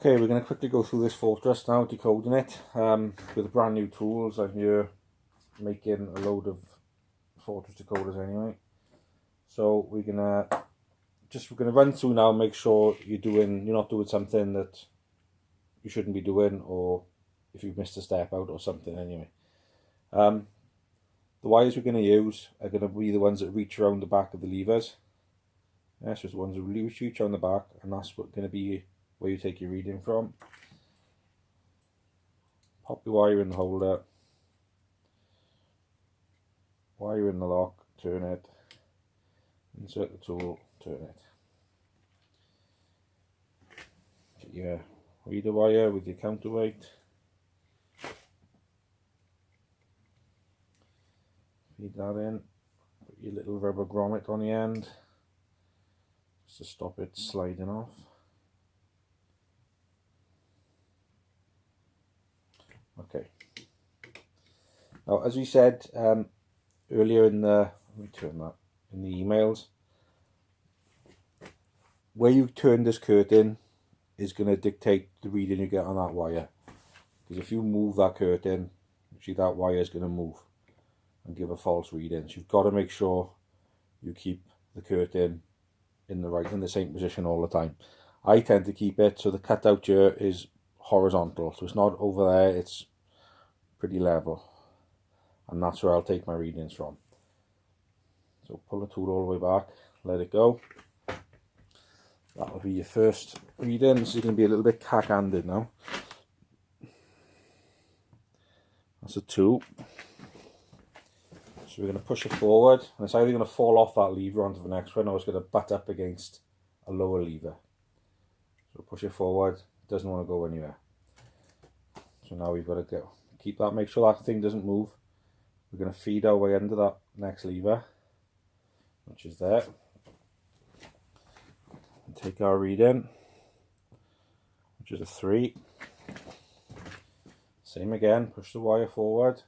Okay, we're going to quickly go through this Fortress now, decoding it with brand new tools. I'm here making a load of Fortress decoders anyway. So we're gonna run through now, make sure you're not doing something that you shouldn't be doing, or if you've missed a step out or something anyway. The wires we're going to use are going to be the ones that reach around the back of the levers. That's just the ones that reach around the back, and that's going to be where you take your reading from. Pop the wire in the holder, wire in the lock, turn it, insert the tool, turn it. Get your reader wire with your counterweight. Feed that in, put your little rubber grommet on the end, just to stop it sliding off. Okay. Now, as we said earlier in the emails, where you turn this curtain is going to dictate the reading you get on that wire. Because if you move that curtain, actually that wire is going to move and give a false reading. So you've got to make sure you keep the curtain in the same position all the time. I tend to keep it so the cutout here is horizontal, so it's not over there, it's pretty level, and that's where I'll take my readings from. So pull the tool all the way back, let it go. That will be your first reading. This is going to be a little bit cack-handed now. That's a 2. So we're going to push it forward, and it's either going to fall off that lever onto the next one, or it's going to butt up against a lower lever. So push it forward, doesn't want to go anywhere. So now we've got to go. Keep that, make sure that thing doesn't move. We're going to feed our way under that next lever, which is there. And take our reading, which is a 3. Same again, push the wire forward.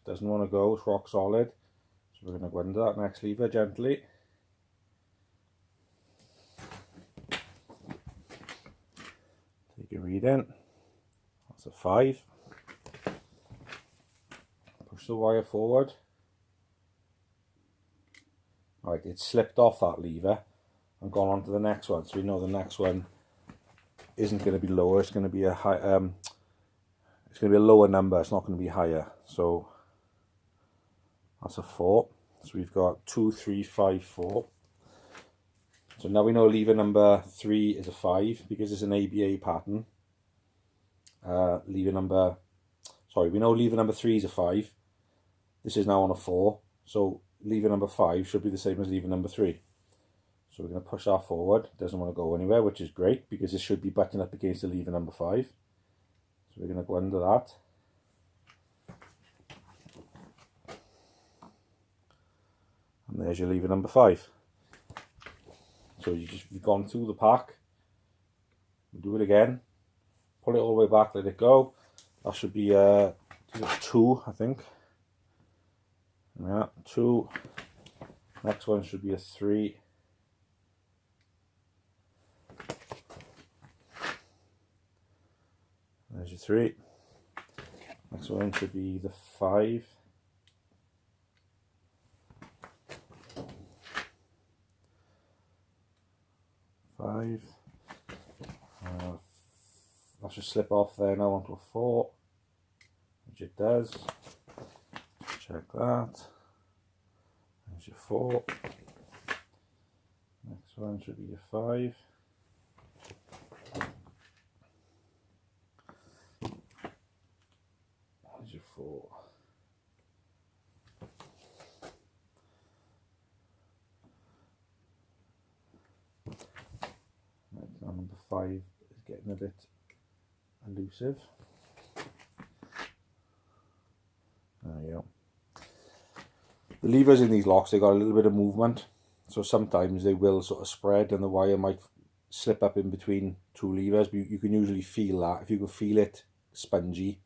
Doesn't want to go, it's rock solid. So we're going to go under that next lever gently. Take a reading. That's a 5. Push the wire forward. Right, it's slipped off that lever and gone on to the next one. So we know the next one isn't going to be lower. It's going to be a high. It's going to be a lower number. It's not going to be higher. So that's a 4. So we've got 2, 3, 5, 4. So now we know lever number 3 is a 5 because it's an ABA pattern. We know lever number 3 is a 5. This is now on a 4. So lever number 5 should be the same as lever number 3. So we're going to push that forward. It doesn't want to go anywhere, which is great because it should be butting up against the lever number 5. So we're going to go under that. And there's your lever number 5. So you've gone through the pack. Do it again. Pull it all the way back, let it go. That should be a 2, I think. Yeah, 2. Next one should be a 3. There's your 3. Next one should be the 5. That should slip off there now onto a 4, which it does. Check that. There's your 4. Next one should be your 5. There's your 4. Right, now number 5 is getting a bit elusive. There you go. The levers in these locks, they got a little bit of movement, so sometimes they will sort of spread and the wire might slip up in between 2 levers, but you can usually feel that. If you can feel it spongy,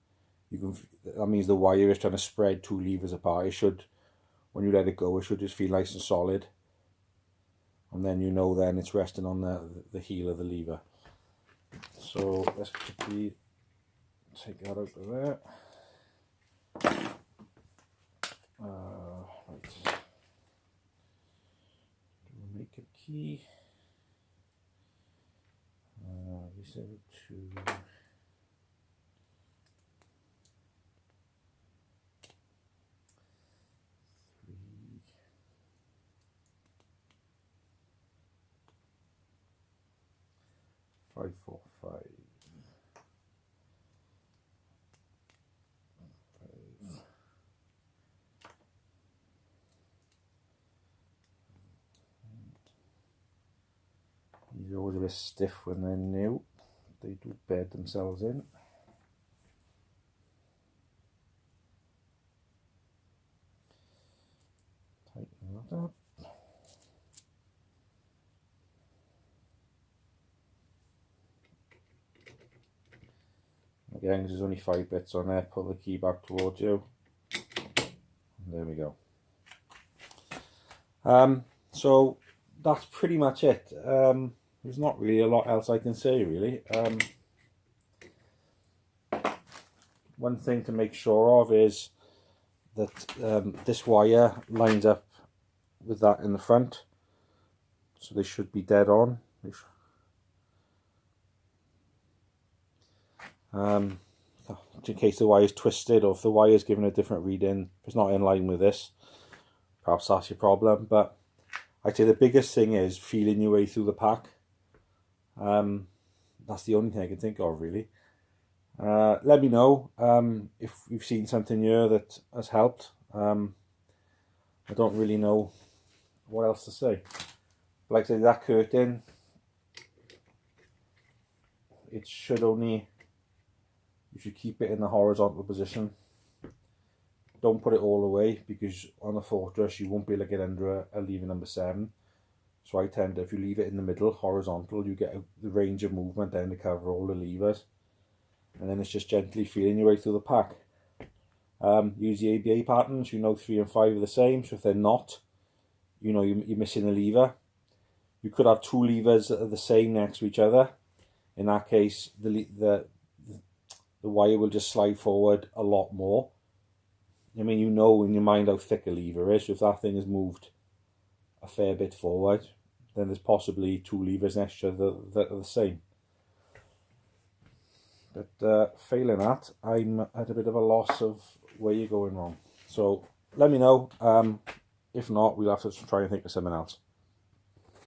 that means the wire is trying to spread 2 levers apart. It should, when you let it go, it should just feel nice and solid, and then then it's resting on the heel of the lever. So let's quickly take that out of there. Right. Make a key. Reset it to 545. These are always a bit stiff when they're new. They do bed themselves in. Tighten that up. Again, there's only 5 bits on there. Pull the key back towards you. And there we go. So that's pretty much it. There's not really a lot else I can say, really. One thing to make sure of is that this wire lines up with that in the front, so they should be dead on. In case the wire is twisted, or if the wire is given a different reading, if it's not in line with this, perhaps that's your problem. But I'd say the biggest thing is feeling your way through the pack. That's the only thing I can think of, really. Let me know if you've seen something here that has helped. I don't really know what else to say. Like I said, that curtain, it should only, you should keep it in the horizontal position. Don't put it all away, because on a Fortress you won't be able to get under a lever number 7. So I tend to, if you leave it in the middle, horizontal, you get the range of movement then to cover all the levers. And then it's just gently feeling your way through the pack. Use the ABA patterns. You know 3 and 5 are the same, so if they're not, you know you're missing a lever. You could have 2 levers that are the same next to each other. In that case, the wire will just slide forward a lot more. I mean, you know in your mind how thick a lever is, so if that thing is moved a fair bit forward, then there's possibly 2 levers next to each other that are the same. But failing that, I'm at a bit of a loss of where you're going wrong. So let me know. If not, we'll have to try and think of something else.